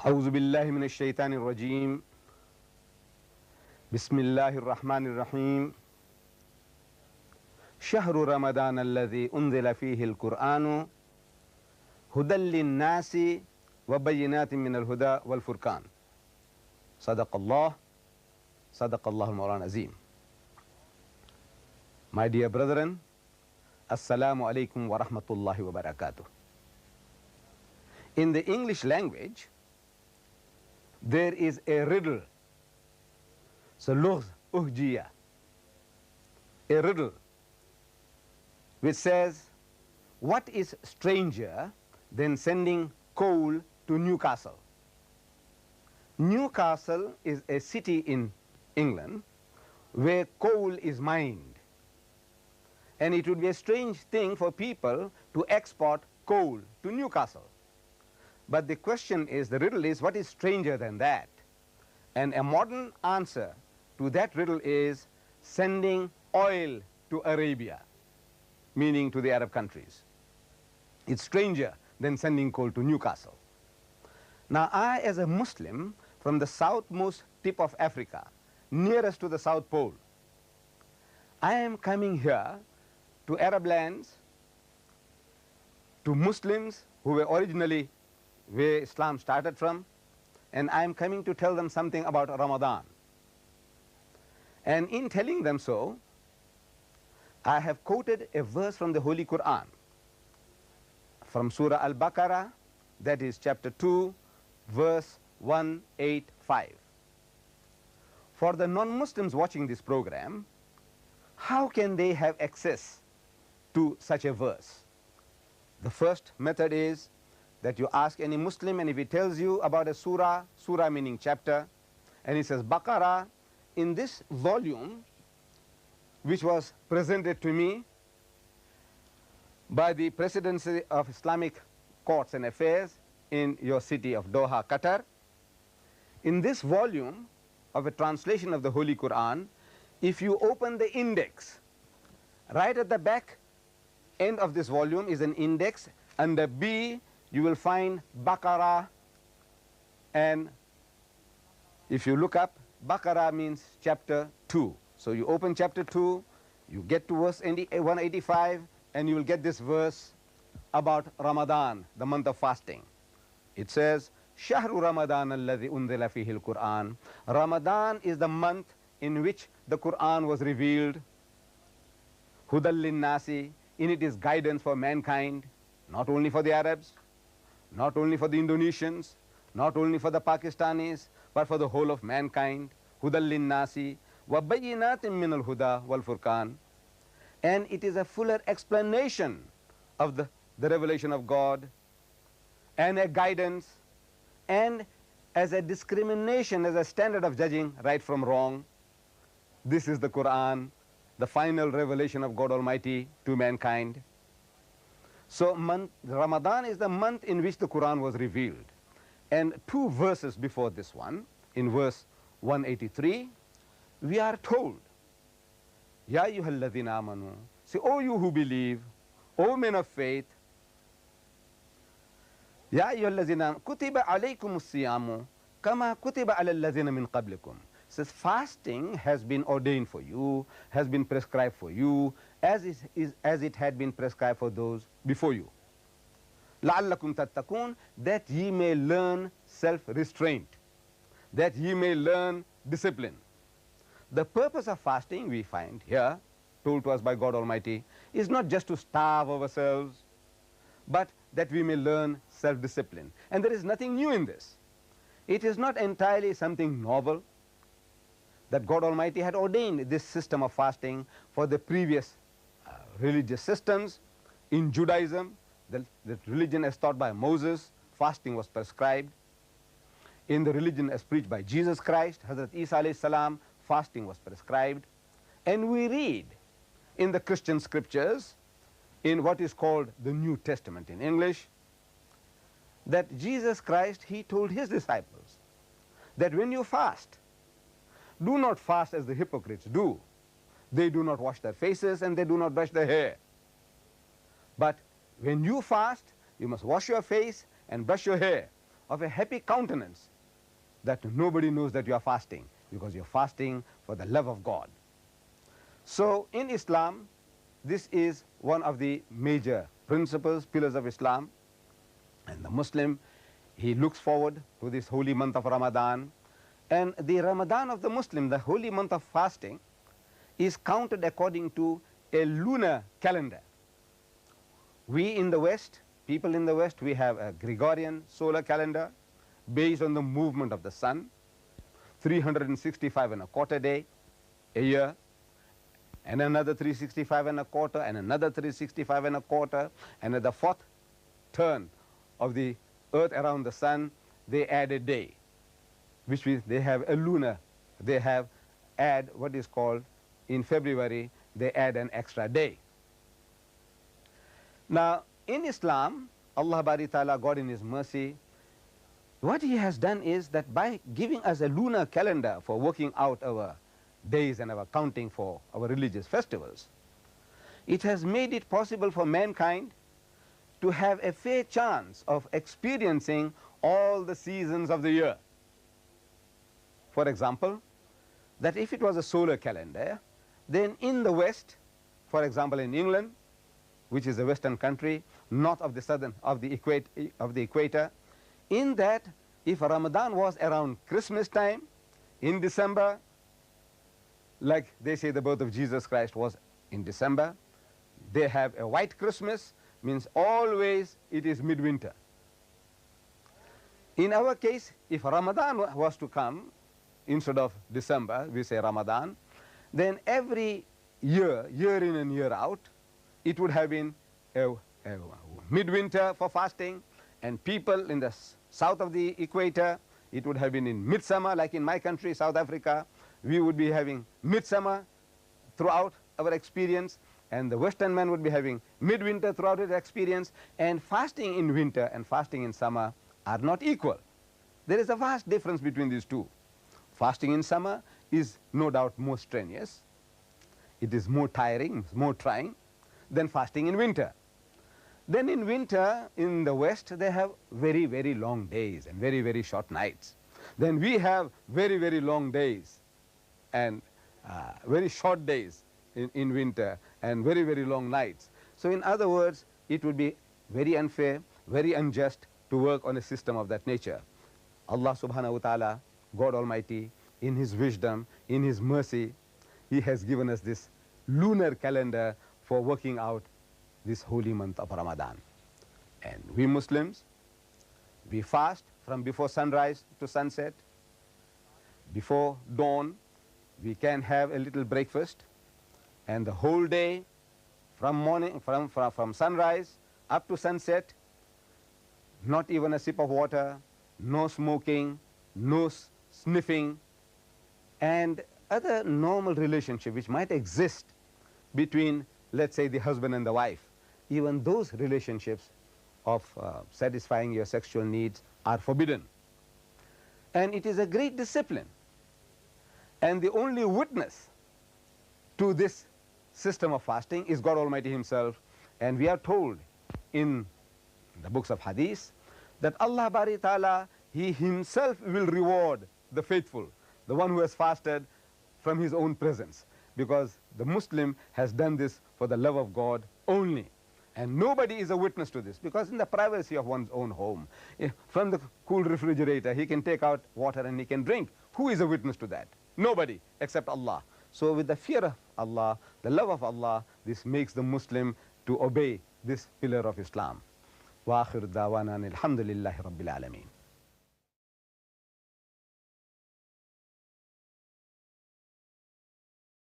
أعوذ بالله من الشيطان الرجيم بسم الله الرحمن الرحيم شهر رمضان الذي أنزل فيه القرآن هدى للناس وبينات من الهدى والفرقان صدق الله المولان العظيم. My dear brethren, Assalamu alaikum wa rahmatullahi wa barakatuh. In the English language, there is a riddle, so lugh uhjiya, a riddle which says, what is stranger than sending coal to Newcastle? Newcastle is a city in England where coal is mined. And it would be a strange thing for people to export coal to Newcastle. But the question is, the riddle is, what is stranger than that? And a modern answer to that riddle is sending oil to Arabia, meaning to the Arab countries. It's stranger than sending coal to Newcastle. Now, I, as a Muslim from the southmost tip of Africa, nearest to the South Pole, I am coming here to Arab lands, to Muslims who were originally where Islam started from, and I am coming to tell them something about Ramadan. And in telling them so, I have quoted a verse from the Holy Quran, from Surah Al-Baqarah, that is chapter 2, verse 185. For the non-Muslims watching this program, how can they have access to such a verse? The first method is that you ask any Muslim, and if he tells you about a surah, surah meaning chapter, and he says Baqarah, in this volume, which was presented to me by the Presidency of Islamic Courts and Affairs in your city of Doha, Qatar, in this volume of a translation of the Holy Quran, if you open the index, right at the back end of this volume is an index. Under B, you will find Baqarah, and if you look up, Baqarah means chapter 2. So you open chapter 2, you get to verse 185, and you will get this verse about Ramadan, the month of fasting. It says, Shahru Ramadan alladhi unzila fihi al-Quran. Ramadan is the month in which the Quran was revealed. Hudal lin-nasi, in it is guidance for mankind, not only for the Arabs, not only for the Indonesians, not only for the Pakistanis, but for the whole of mankind. Hudal lin-nasi wa bayyinatin min al-huda wal furqan. And it is a fuller explanation of the revelation of God, and a guidance, and as a discrimination, as a standard of judging right from wrong. This is the Quran, the final revelation of God Almighty to mankind. So Ramadan is the month in which the Quran was revealed. And two verses before this one, in verse 183, we are told, Ya ayyuhalladhina amanu, say, O you who believe, O men of faith, Ya ayyuhalladhina kutiba alaykum as-siyamu kama kutiba ala alladhina min qablikum. Says fasting has been ordained for you, has been prescribed for you, as it had been prescribed for those before you. لَعَلَّكُمْ تَتَّقُونَ, that ye may learn self-restraint, that ye may learn discipline. The purpose of fasting, we find here, told to us by God Almighty, is not just to starve ourselves, but that we may learn self-discipline. And there is nothing new in this. It is not entirely something novel, that God Almighty had ordained this system of fasting for the previous religious systems. In Judaism, the religion as taught by Moses, fasting was prescribed. In the religion as preached by Jesus Christ, Hazrat Isa alayhi salam, fasting was prescribed. And we read in the Christian scriptures, in what is called the New Testament in English, that Jesus Christ, he told his disciples that when you fast, do not fast as the hypocrites do. They do not wash their faces and they do not brush their hair. But when you fast, you must wash your face and brush your hair. of a happy countenance, that nobody knows that you are fasting, because you're fasting for the love of God. So in Islam, this is one of the major principles, pillars of Islam. And the Muslim, he looks forward to this holy month of Ramadan. And the Ramadan of the Muslim, the holy month of fasting, is counted according to a lunar calendar. We in the West, people in the West, we have a Gregorian solar calendar based on the movement of the sun, 365 and a quarter day a year, and another 365 and a quarter, and another 365 and a quarter, and at the fourth turn of the earth around the sun, they add a day, which means they have a lunar, they have add what is called, in February, they add an extra day. Now, in Islam, Allah Bari Ta'ala, God in His mercy, what He has done is that by giving us a lunar calendar for working out our days and our counting for our religious festivals, it has made it possible for mankind to have a fair chance of experiencing all the seasons of the year. For example, that if it was a solar calendar, then in the West, for example in England, which is a Western country, north of the southern of the equator, in that if Ramadan was around Christmas time, in December, like they say the birth of Jesus Christ was in December, they have a white Christmas, means always it is midwinter. In our case, if Ramadan was to come, instead of December, we say Ramadan, then every year, year in and year out, it would have been a midwinter for fasting, and people in the south of the equator, it would have been in midsummer, like in my country, South Africa, we would be having midsummer throughout our experience, and the Western man would be having midwinter throughout his experience, and fasting in winter and fasting in summer are not equal. There is a vast difference between these two. Fasting in summer is no doubt more strenuous. It is more tiring, more trying than fasting in winter. Then in winter, in the West, they have very, very long days and very, very short nights. Then we have very, very long days and very short days in winter and very, very long nights. So in other words, it would be very unfair, very unjust to work on a system of that nature. Allah subhanahu wa ta'ala, God Almighty, in His wisdom, in His mercy, He has given us this lunar calendar for working out this holy month of Ramadan. And we Muslims, we fast from before sunrise to sunset. Before dawn, we can have a little breakfast, and the whole day from morning, from sunrise up to sunset, not even a sip of water, no smoking, no sniffing, and other normal relationship which might exist between, let's say, the husband and the wife. Even those relationships of satisfying your sexual needs are forbidden. And it is a great discipline. And the only witness to this system of fasting is God Almighty Himself. And we are told in the books of Hadith that Allah Bari Ta'ala, He Himself will reward the faithful, the one who has fasted from his own presence, because the Muslim has done this for the love of God only. And nobody is a witness to this, because in the privacy of one's own home, from the cool refrigerator, he can take out water and he can drink. Who is a witness to that? Nobody except Allah. So with the fear of Allah, the love of Allah, this makes the Muslim to obey this pillar of Islam. Wa akhir dawana alhamdulillahi rabbil alameen.